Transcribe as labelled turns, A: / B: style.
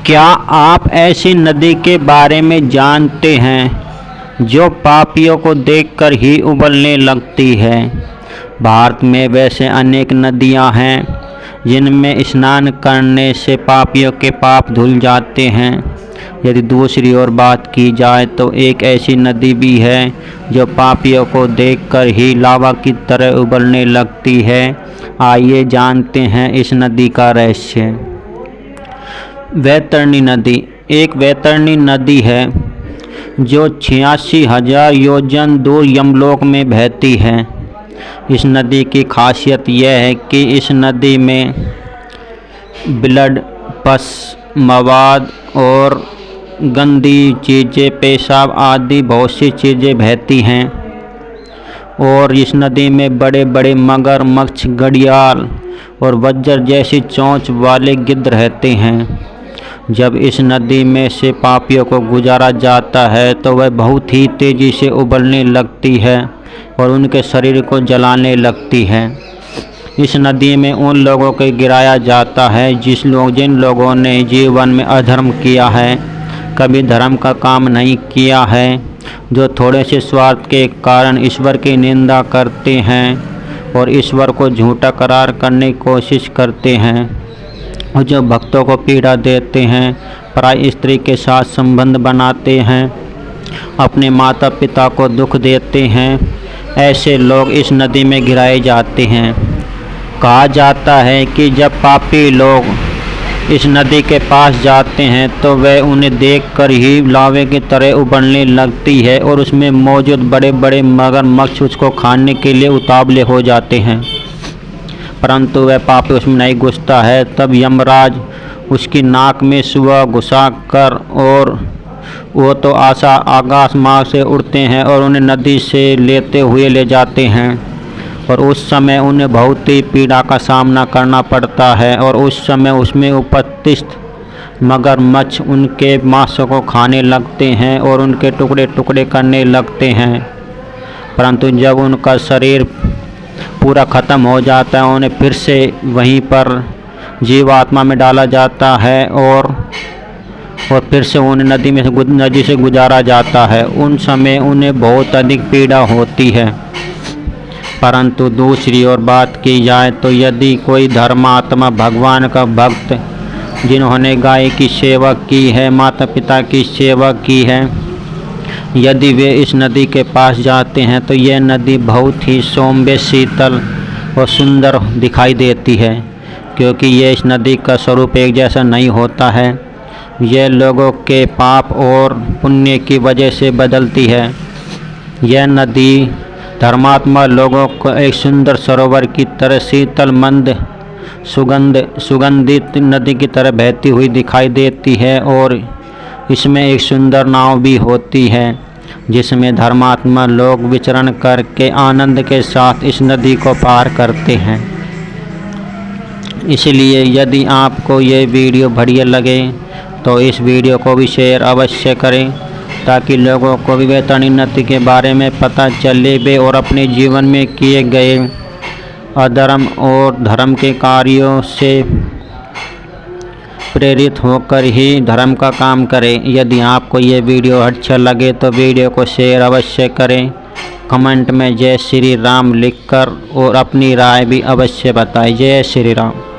A: क्या आप ऐसी नदी के बारे में जानते हैं जो पापियों को देखकर ही उबलने लगती है? भारत में वैसे अनेक नदियां हैं जिनमें स्नान करने से पापियों के पाप धुल जाते हैं। यदि दूसरी ओर बात की जाए तो एक ऐसी नदी भी है जो पापियों को देखकर ही लावा की तरह उबलने लगती है। आइए जानते हैं इस नदी का रहस्य। वैतरणी नदी एक वैतरणी नदी है जो 86,000 योजन दूर यमलोक में बहती है। इस नदी की खासियत यह है कि इस नदी में ब्लड, पस, मवाद और गंदी चीज़ें, पेशाब आदि बहुत सी चीज़ें बहती हैं। और इस नदी में बड़े बड़े मगरमच्छ, घड़ियाल और वज्र जैसी चोंच वाले गिद्ध रहते हैं। जब इस नदी में से पापियों को गुजारा जाता है तो वह बहुत ही तेज़ी से उबलने लगती है और उनके शरीर को जलाने लगती है। इस नदी में उन लोगों को गिराया जाता है जिन लोगों ने जीवन में अधर्म किया है, कभी धर्म का काम नहीं किया है, जो थोड़े से स्वार्थ के कारण ईश्वर की निंदा करते हैं और ईश्वर को झूठा करार करने की कोशिश करते हैं, और जो भक्तों को पीड़ा देते हैं, पराई स्त्री के साथ संबंध बनाते हैं, अपने माता पिता को दुख देते हैं। ऐसे लोग इस नदी में गिराए जाते हैं। कहा जाता है कि जब पापी लोग इस नदी के पास जाते हैं तो वह उन्हें देखकर ही लावे की तरह उबलने लगती है और उसमें मौजूद बड़े बड़े मगरमच्छ उसको खाने के लिए उतावले हो जाते हैं, परंतु वह पापी उसमें नहीं घुसता है। तब यमराज उसकी नाक में सुआ घुसा कर, और वो तो आकाश मार्ग से उड़ते हैं और उन्हें नदी से लेते हुए ले जाते हैं। और उस समय उन्हें बहुत ही पीड़ा का सामना करना पड़ता है और उस समय उसमें उपस्थित मगरमच्छ उनके मांसों को खाने लगते हैं और उनके टुकड़े टुकड़े करने लगते हैं। परंतु जब उनका शरीर पूरा ख़त्म हो जाता है, उन्हें फिर से वहीं पर जीवात्मा में डाला जाता है और फिर से उन्हें नदी से गुजारा जाता है। उन समय उन्हें बहुत अधिक पीड़ा होती है। परंतु दूसरी ओर बात की जाए तो यदि कोई धर्मात्मा, भगवान का भक्त, जिन्होंने गाय की सेवा की है, माता पिता की सेवा की है, यदि वे इस नदी के पास जाते हैं तो यह नदी बहुत ही सौम्य, शीतल और सुंदर दिखाई देती है, क्योंकि यह इस नदी का स्वरूप एक जैसा नहीं होता है। यह लोगों के पाप और पुण्य की वजह से बदलती है। यह नदी धर्मात्मा लोगों को एक सुंदर सरोवर की तरह शीतल, मंद, सुगंधित नदी की तरह बहती हुई दिखाई देती है। और इसमें एक सुंदर नाव भी होती है जिसमें धर्मात्मा लोग विचरण करके आनंद के साथ इस नदी को पार करते हैं। इसलिए यदि आपको ये वीडियो बढ़िया लगे तो इस वीडियो को भी शेयर अवश्य करें, ताकि लोगों को भी वैतरणी नदी के बारे में पता चले वे और अपने जीवन में किए गए अधर्म और धर्म के कार्यों से प्रेरित होकर ही धर्म का काम करें। यदि आपको ये वीडियो अच्छा लगे तो वीडियो को शेयर अवश्य करें, कमेंट में जय श्री राम लिखकर और अपनी राय भी अवश्य बताएं। जय श्री राम।